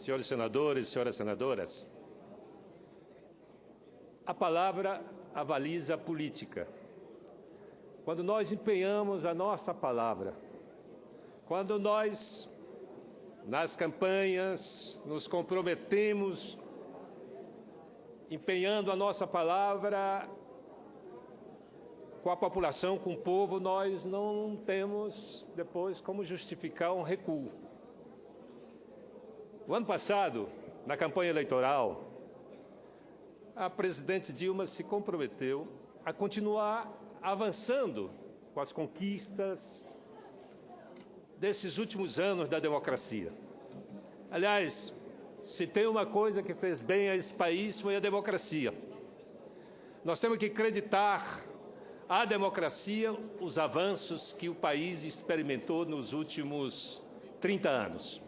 senhores senadores, senhoras senadoras, a palavra avaliza a política. Quando nós empenhamos a nossa palavra, quando nós, nas campanhas, nos comprometemos, empenhando a nossa palavra com a população, com o povo, nós não temos depois como justificar um recuo. O ano passado, na campanha eleitoral, a presidente Dilma se comprometeu a continuar avançando com as conquistas desses últimos anos da democracia. Aliás, se tem uma coisa que fez bem a esse país foi a democracia. Nós temos que acreditar à democracia os avanços que o país experimentou nos últimos 30 anos.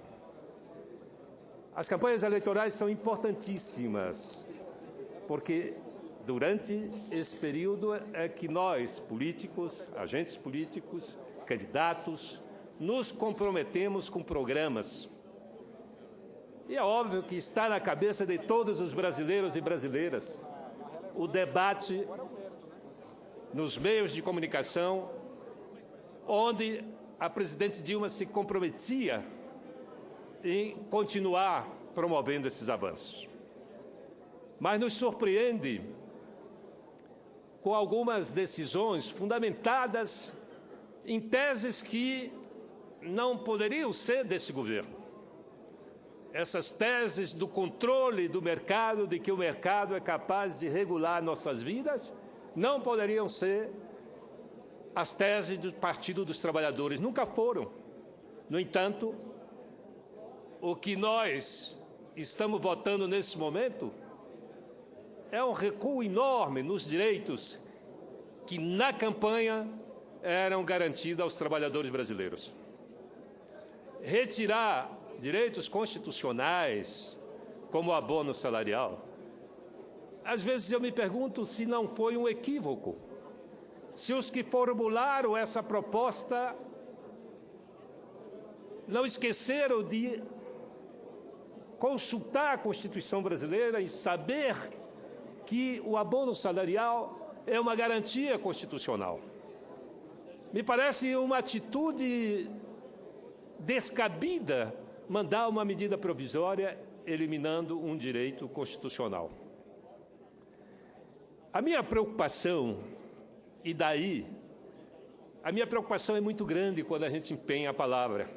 As campanhas eleitorais são importantíssimas, porque durante esse período é que nós, políticos, agentes políticos, candidatos, nos comprometemos com programas. E é óbvio que está na cabeça de todos os brasileiros e brasileiras o debate nos meios de comunicação, onde a presidente Dilma se comprometia em continuar promovendo esses avanços. Mas nos surpreende com algumas decisões fundamentadas em teses que não poderiam ser desse governo. Essas teses do controle do mercado, de que o mercado é capaz de regular nossas vidas, não poderiam ser as teses do Partido dos Trabalhadores, nunca foram. No entanto, o que nós estamos votando nesse momento é um recuo enorme nos direitos que na campanha eram garantidos aos trabalhadores brasileiros. Retirar direitos constitucionais, como o abono salarial, às vezes eu me pergunto se não foi um equívoco, se os que formularam essa proposta não esqueceram de consultar a Constituição brasileira e saber que o abono salarial é uma garantia constitucional. Me parece uma atitude descabida mandar uma medida provisória eliminando um direito constitucional. A minha preocupação, e daí, a minha preocupação é muito grande quando a gente empenha a palavra.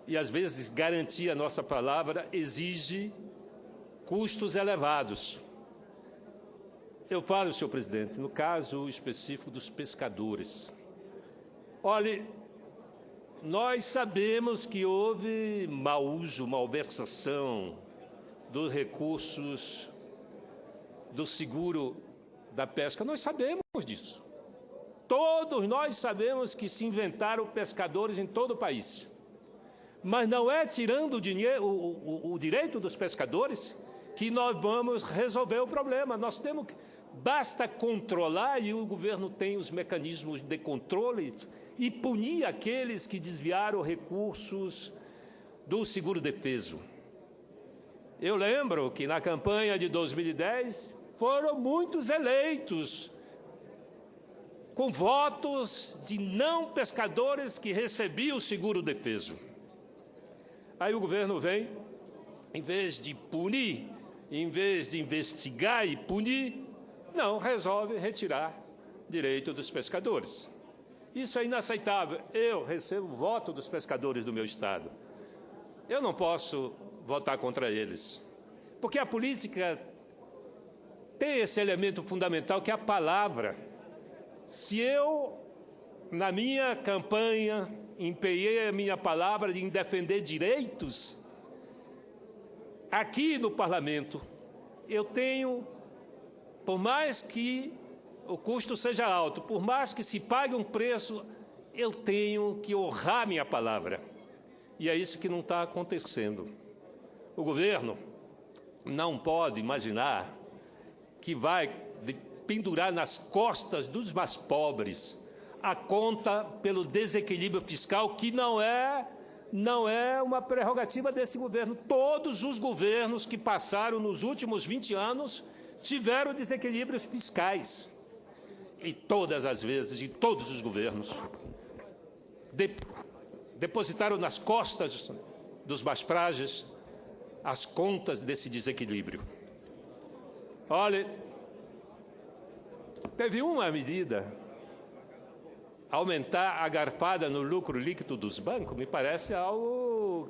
E, às vezes, garantir a nossa palavra exige custos elevados. Eu falo, senhor presidente, no caso específico dos pescadores. Olhe, nós sabemos que houve mau uso, malversação dos recursos do seguro da pesca. Nós sabemos disso. Todos nós sabemos que se inventaram pescadores em todo o país. Mas não é tirando o dinheiro, o direito dos pescadores que nós vamos resolver o problema. Nós temos que, basta controlar, e o governo tem os mecanismos de controle, e punir aqueles que desviaram recursos do seguro-defeso. Eu lembro que na campanha de 2010 foram muitos eleitos com votos de não pescadores que recebiam o seguro-defeso. Aí o governo vem, em vez de punir, em vez de investigar e punir, não, resolve retirar direito dos pescadores. Isso é inaceitável. Eu recebo voto dos pescadores do meu estado. Eu não posso votar contra eles, porque a política tem esse elemento fundamental que é a palavra. Se eu, na minha campanha, empenhei a minha palavra em defender direitos, aqui no parlamento, eu tenho, por mais que o custo seja alto, por mais que se pague um preço, eu tenho que honrar minha palavra. E é isso que não está acontecendo. O governo não pode imaginar que vai pendurar nas costas dos mais pobres a conta pelo desequilíbrio fiscal, que não é não é uma prerrogativa desse governo. Todos os governos que passaram nos últimos 20 anos tiveram desequilíbrios fiscais. E todas as vezes, em todos os governos, depositaram nas costas dos mais frágeis as contas desse desequilíbrio. Olha, teve uma medida, aumentar a garpada no lucro líquido dos bancos, me parece algo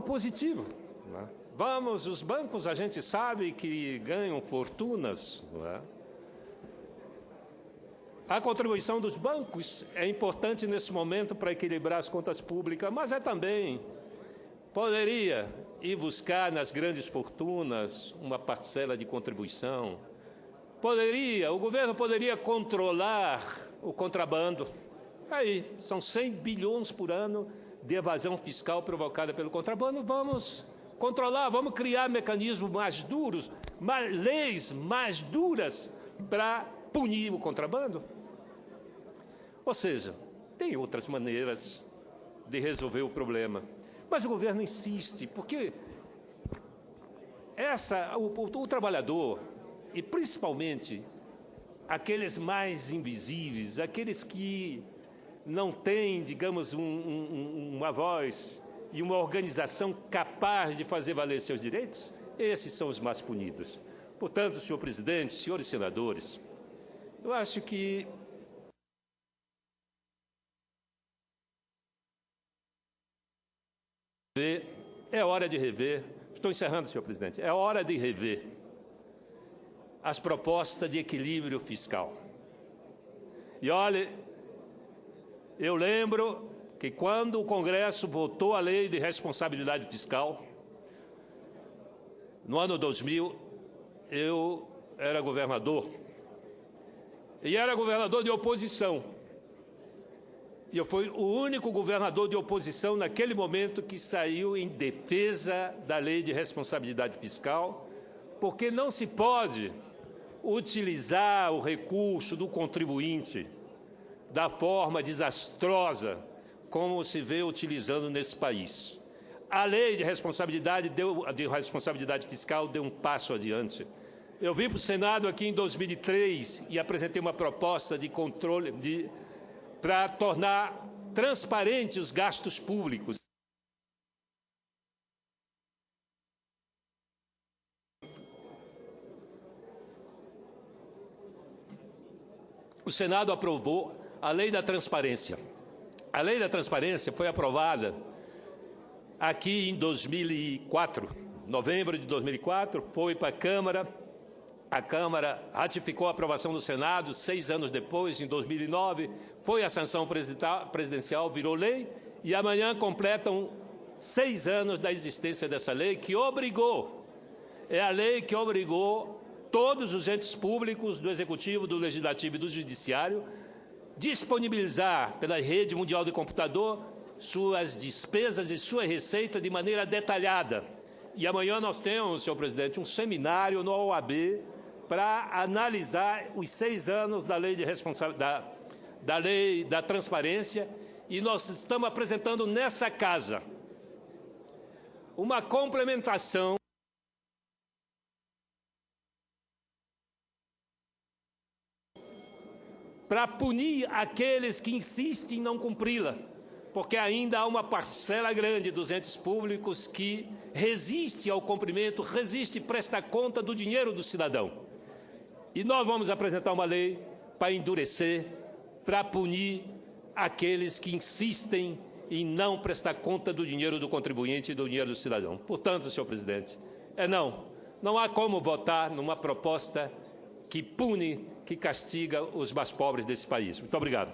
positivo, não é? Vamos, os bancos a gente sabe que ganham fortunas, não é? A contribuição dos bancos é importante nesse momento para equilibrar as contas públicas, mas também poderia ir buscar nas grandes fortunas uma parcela de contribuição. O governo poderia controlar o contrabando. Aí, são 100 bilhões por ano de evasão fiscal provocada pelo contrabando. Vamos controlar, vamos criar mecanismos mais duros, leis mais duras para punir o contrabando. Ou seja, tem outras maneiras de resolver o problema. Mas o governo insiste, porque o trabalhador, e principalmente aqueles mais invisíveis, aqueles que não têm, digamos, uma voz e uma organização capaz de fazer valer seus direitos, esses são os mais punidos. Portanto, senhor presidente, senhores senadores, eu acho que é hora de rever, estou encerrando, senhor presidente, é hora de rever as propostas de equilíbrio fiscal. E olha, eu lembro que quando o Congresso votou a lei de responsabilidade fiscal, no ano 2000, eu era governador, e era governador de oposição. E eu fui o único governador de oposição naquele momento que saiu em defesa da lei de responsabilidade fiscal, porque não se pode utilizar o recurso do contribuinte da forma desastrosa como se vê utilizando nesse país. A lei de responsabilidade fiscal deu um passo adiante. Eu vim para o Senado aqui em 2003 e apresentei uma proposta de controle para tornar transparentes os gastos públicos. O Senado aprovou a Lei da Transparência. A Lei da Transparência foi aprovada aqui em 2004, novembro de 2004, foi para a Câmara. A Câmara ratificou a aprovação do Senado 6 anos depois, em 2009, foi a sanção presidencial, virou lei, e amanhã completam 6 anos da existência dessa lei, é a lei que obrigou todos os entes públicos, do Executivo, do Legislativo e do Judiciário, disponibilizar pela rede mundial de computador suas despesas e sua receita de maneira detalhada. E amanhã nós temos, senhor presidente, um seminário no OAB para analisar os 6 anos da lei da lei da transparência, e nós estamos apresentando nessa casa uma complementação para punir aqueles que insistem em não cumpri-la, porque ainda há uma parcela grande dos entes públicos que resiste ao cumprimento, resiste e presta conta do dinheiro do cidadão. E nós vamos apresentar uma lei para endurecer, para punir aqueles que insistem em não prestar conta do dinheiro do contribuinte e do dinheiro do cidadão. Portanto, senhor presidente, não há como votar numa proposta que pune, que castiga os mais pobres desse país. Muito obrigado.